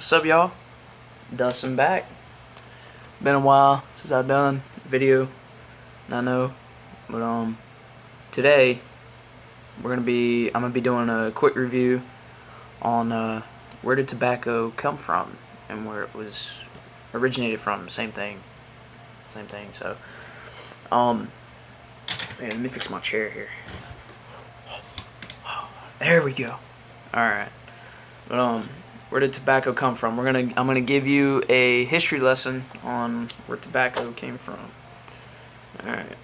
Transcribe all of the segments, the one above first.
What's up, y'all? Dustin back. Been a while since I've done a video, I know, but today I'm gonna be doing a quick review on where did tobacco come from and where it was originated from. Same thing. So, man, let me fix my chair here. There we go. All right, but where did tobacco come from? I'm gonna give you a history lesson on where tobacco came from. All right.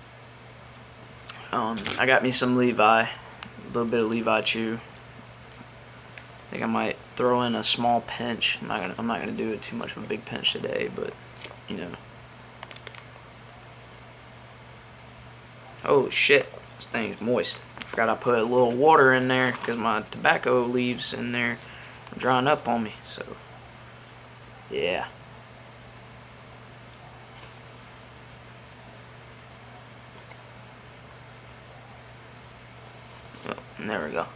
I got me some Levi, a little bit of Levi chew. I think I might throw in a small pinch. I'm not gonna do it too much of a big pinch today, but you know. Oh shit, this thing's moist. I forgot I put a little water in there because my tobacco leaves in there are drying up on me. So yeah. Oh, and there we go.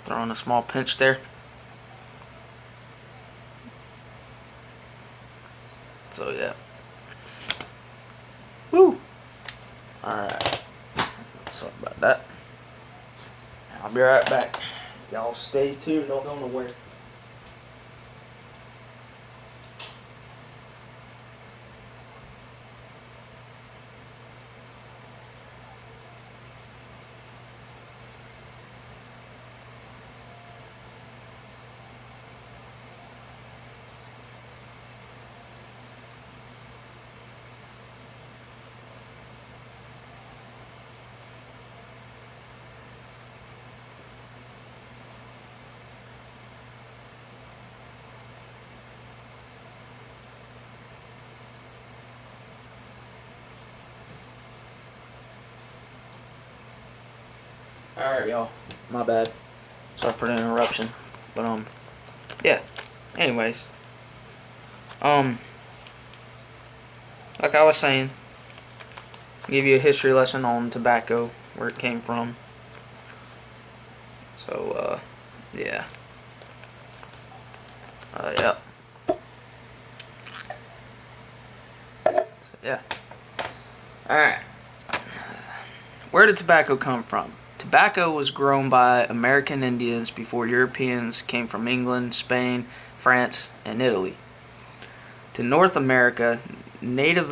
Throwing a small pinch there. So yeah. Woo! Alright. Sorry about that. I'll be right back. Y'all stay tuned, don't go nowhere. Alright, y'all. My bad. Sorry for the interruption. But, yeah. Anyways. Like I was saying, I'll give you a history lesson on tobacco, where it came from. So, yeah. Yeah. So, yeah. Alright. Where did tobacco come from? Tobacco was grown by American Indians before Europeans came from England, Spain, France, and Italy. To North America, Native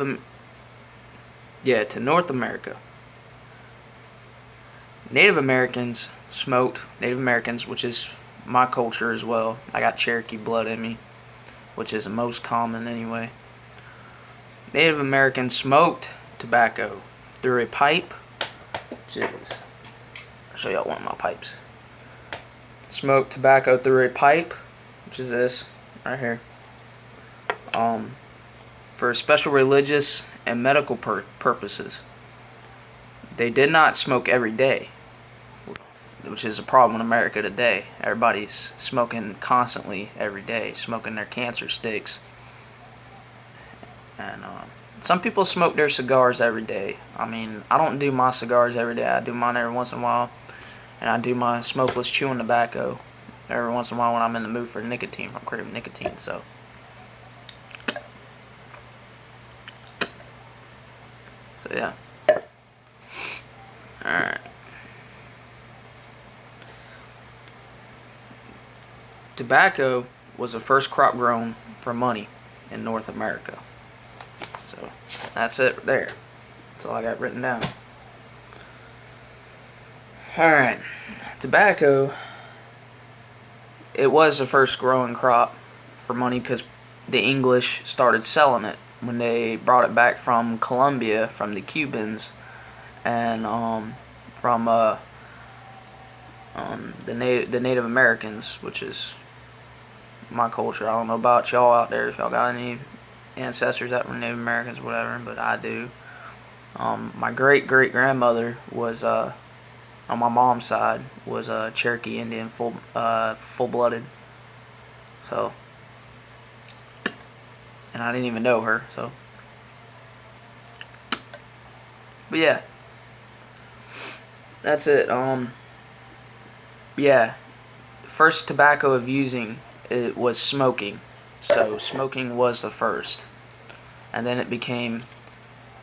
Americans smoked. Native Americans, which is my culture as well. I got Cherokee blood in me, which is the most common anyway. Native Americans smoked tobacco through a pipe, which is, I'll show y'all one of my pipes. Smoked tobacco through a pipe, which is this right here. For special religious and medical purposes. They did not smoke every day, which is a problem in America today. Everybody's smoking constantly every day, smoking their cancer sticks. And some people smoke their cigars every day. I mean, I don't do my cigars every day. I do mine every once in a while. And I do my smokeless chewing tobacco every once in a while when I'm in the mood for nicotine, if I'm craving nicotine. So yeah. Alright. Tobacco was the first crop grown for money in North America. So that's it there. That's all I got written down. Alright. Tobacco, it was the first growing crop for money because the English started selling it when they brought it back from Colombia, from the Cubans, and from the Native Americans, which is my culture. I don't know about y'all out there, if y'all got any ancestors that were Native Americans or whatever, but I do. My great-great-grandmother was, on my mom's side, was a Cherokee Indian, full-blooded. So, and I didn't even know her, so. But yeah, that's it. yeah, first tobacco of using it was smoking. So smoking was the first, and then it became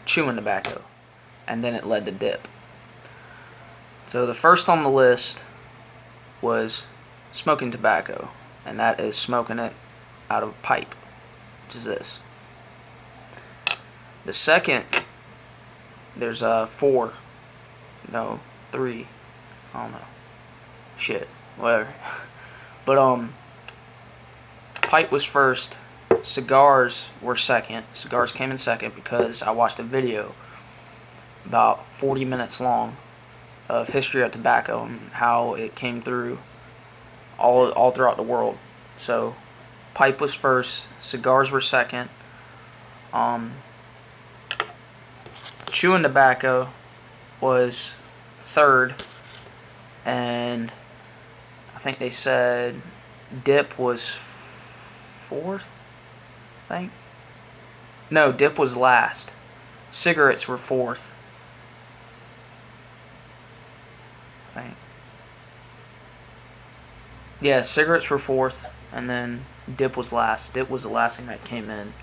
chewing tobacco, and then it led to dip. So the first on the list was smoking tobacco, and that is smoking it out of a pipe, which is this. The second, there's four, no, three, I don't know, shit, whatever. But pipe was first, cigars were second. Cigars came in second because I watched a video about 40 minutes long of history of tobacco and how it came through all throughout the world. So pipe was first, cigars were second, chewing tobacco was third, and I think they said dip was fourth, I think. No, dip was last. Cigarettes were fourth, I think. Yeah, cigarettes were fourth, and then dip was last. Dip was the last thing that came in.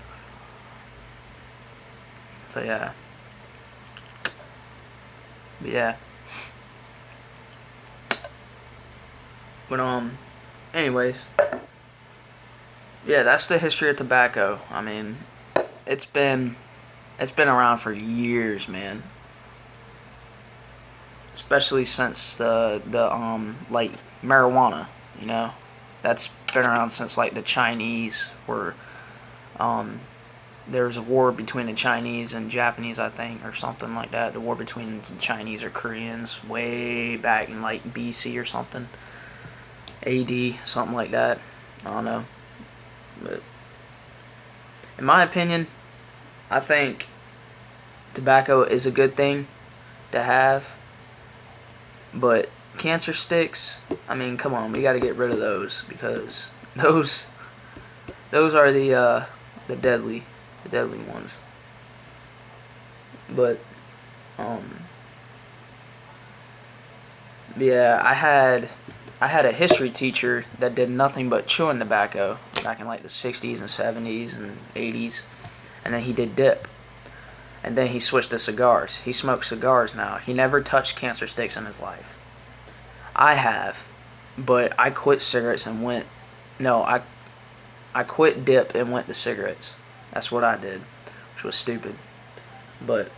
So yeah. But yeah. But anyways. Yeah, that's the history of tobacco. I mean, it's been around for years, man. Especially since the like marijuana, you know. That's been around since like the Chinese were there was a war between the Chinese and Japanese, I think, or something like that. The war between the Chinese or Koreans way back in like BC or something. AD, something like that. I don't know. But in my opinion, I think tobacco is a good thing to have. But cancer sticks, I mean, come on, we got to get rid of those because those are the deadly ones. But yeah, I had a history teacher that did nothing but chewing tobacco back in like the 60s and 70s and 80s, and then he did dip, and then he switched to cigars. He smokes cigars now. He never touched cancer sticks in his life. I have, but I quit cigarettes and went, no, I quit dip and went to cigarettes. That's what I did, which was stupid. But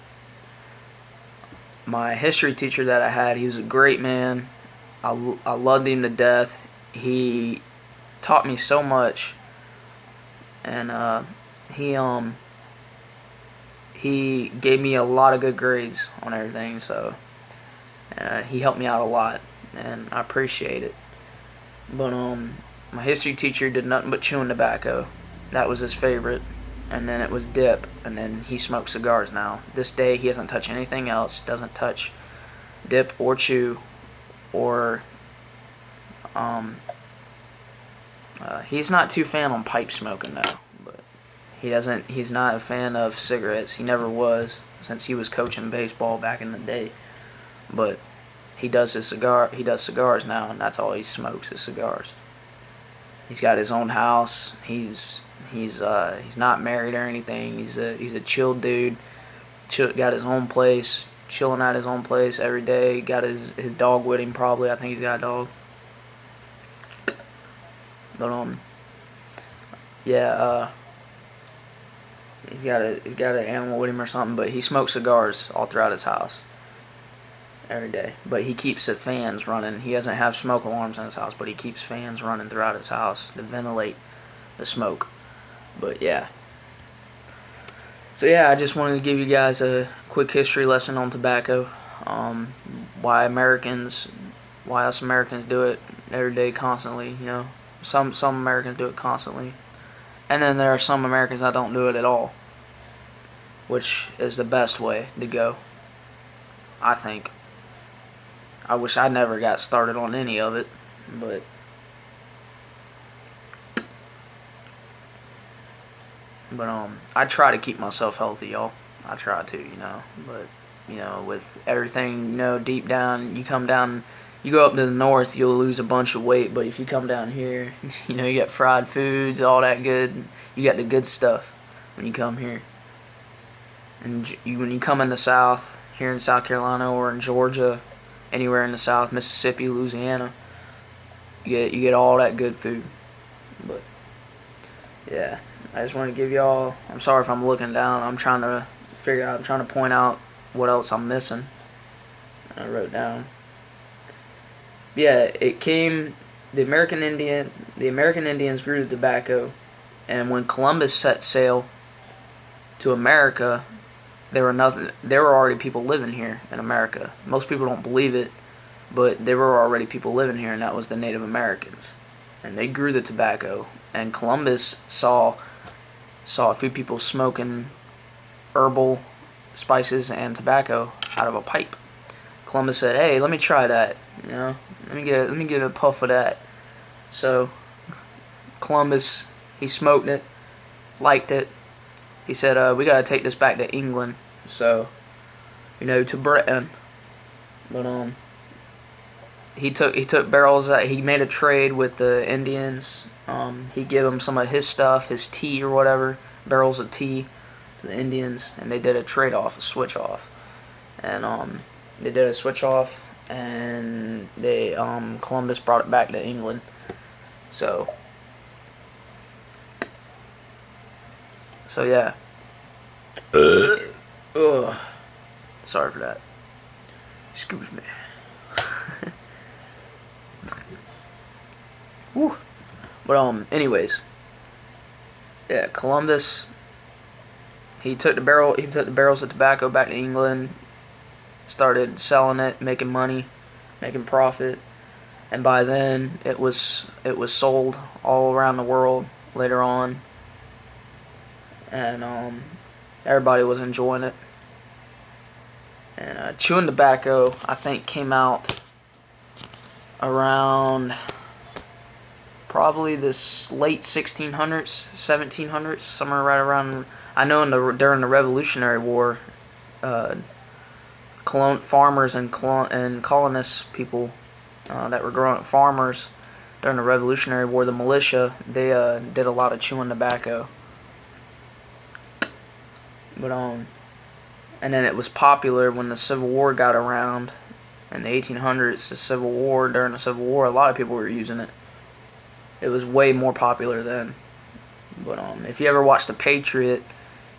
my history teacher that I had, he was a great man. I loved him to death. He taught me so much, and he gave me a lot of good grades on everything. So he helped me out a lot, and I appreciate it. But my history teacher did nothing but chewing tobacco. That was his favorite. And then it was dip, and then he smokes cigars now. This day he doesn't touch anything else. Doesn't touch dip or chew, or he's not too fan on pipe smoking though. But he's not a fan of cigarettes. He never was since he was coaching baseball back in the day. But he does cigars now, and that's all he smokes is cigars. He's got his own house. He's not married or anything. He's a chill dude. Got his own place, chilling at his own place every day. Got his dog with him probably. I think he's got a dog. But yeah, he's got an animal with him or something. But he smokes cigars all throughout his house every day. But he keeps the fans running. He doesn't have smoke alarms in his house, but he keeps fans running throughout his house to ventilate the smoke. But yeah. So yeah, I just wanted to give you guys a quick history lesson on tobacco. Why us Americans do it every day, constantly. You know, some Americans do it constantly, and then there are some Americans that don't do it at all, which is the best way to go, I think. I wish I never got started on any of it, but I try to keep myself healthy, y'all. I try to, you know. But, you know, with everything, you know, deep down, you you go up to the north, you'll lose a bunch of weight. But if you come down here, you know, you got fried foods, all that good. You got the good stuff when you come here. And when you come in the South, here in South Carolina or in Georgia, anywhere in the South, Mississippi, Louisiana, you get all that good food. But yeah, I just want to give y'all. I'm sorry if I'm looking down. I'm trying to point out what else I'm missing. I wrote down. Yeah, it came. The American Indians grew the tobacco, and when Columbus set sail to America, there were already people living here in America. Most people don't believe it, but there were already people living here, and that was the Native Americans. And they grew the tobacco. And Columbus saw a few people smoking herbal spices and tobacco out of a pipe. Columbus said, "Hey, let me try that. You know, let me get a puff of that." So Columbus, he smoked it, liked it. He said, "We gotta take this back to England." So, you know, to Britain. But he took barrels. He made a trade with the Indians. He gave them some of his stuff, his tea or whatever, barrels of tea, to the Indians, and they did a trade off, a switch off, and they did a switch off, and they Columbus brought it back to England. So yeah. Ugh. Sorry for that. Excuse me. Woo. But anyways, yeah, Columbus. He took the barrels of tobacco back to England, started selling it, making money, making profit, and by then it was sold all around the world later on, and everybody was enjoying it. And chewing tobacco, I think, came out around probably this late 1600s, 1700s, somewhere right around. I know during the Revolutionary War, farmers and colonist people that were growing up farmers during the Revolutionary War, the militia, they did a lot of chewing tobacco. But and then it was popular when the Civil War got around in the 1800s. During the Civil War, a lot of people were using it. It was way more popular then. But if you ever watch The Patriot,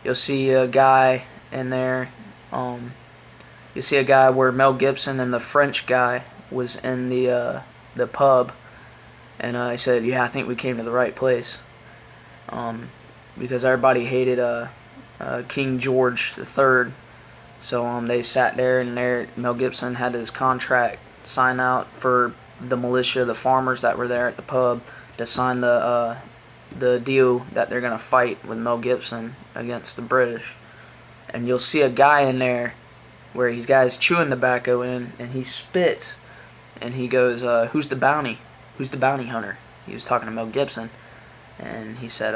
you'll see a guy in there. You see a guy where Mel Gibson and the French guy was in the pub, and he said, "Yeah, I think we came to the right place," because everybody hated King George III. So they sat there, and Mel Gibson had his contract sign out for the militia, the farmers that were there at the pub, to sign the deal that they're gonna fight with Mel Gibson against the British. And you'll see a guy in there where he's got his chewing tobacco in, and he spits, and he goes, "Who's the bounty? Who's the bounty hunter?" He was talking to Mel Gibson, and he said,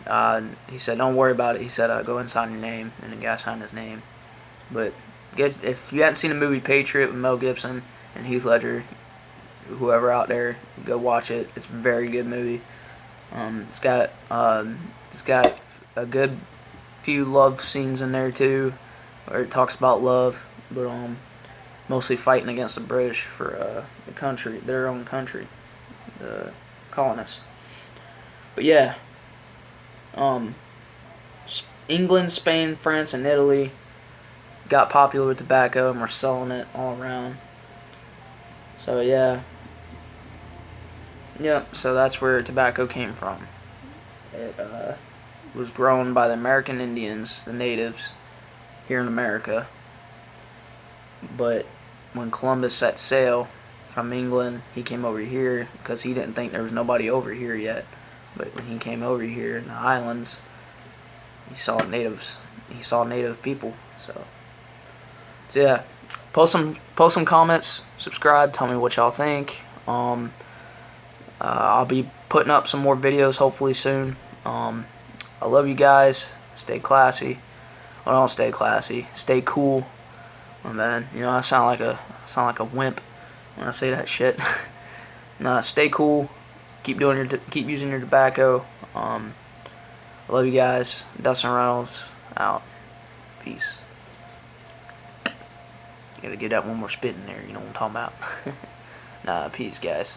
"Don't worry about it." He said, "Go and sign your name," and the guy signed his name. But if you hadn't seen the movie Patriot with Mel Gibson and Heath Ledger, whoever out there, go watch it. It's a very good movie. It's got a good few love scenes in there too, where it talks about love, but mostly fighting against the British for the country, their own country, the colonists. But yeah, England, Spain, France, and Italy got popular with tobacco and were selling it all around. So yeah. Yep, so that's where tobacco came from. It was grown by the American Indians, the natives, here in America. But when Columbus set sail from England, he came over here because he didn't think there was nobody over here yet. But when he came over here in the islands, he saw native people. So yeah, post some comments, subscribe, tell me what y'all think. I'll be putting up some more videos hopefully soon. I love you guys. Stay classy. Well, don't stay classy. Stay cool. Oh man, you know I sound like a wimp, when I say that shit. Nah, stay cool. Keep using your tobacco. I love you guys. Dustin Reynolds out. Peace. You gotta get that one more spit in there. You know what I'm talking about. Nah, peace, guys.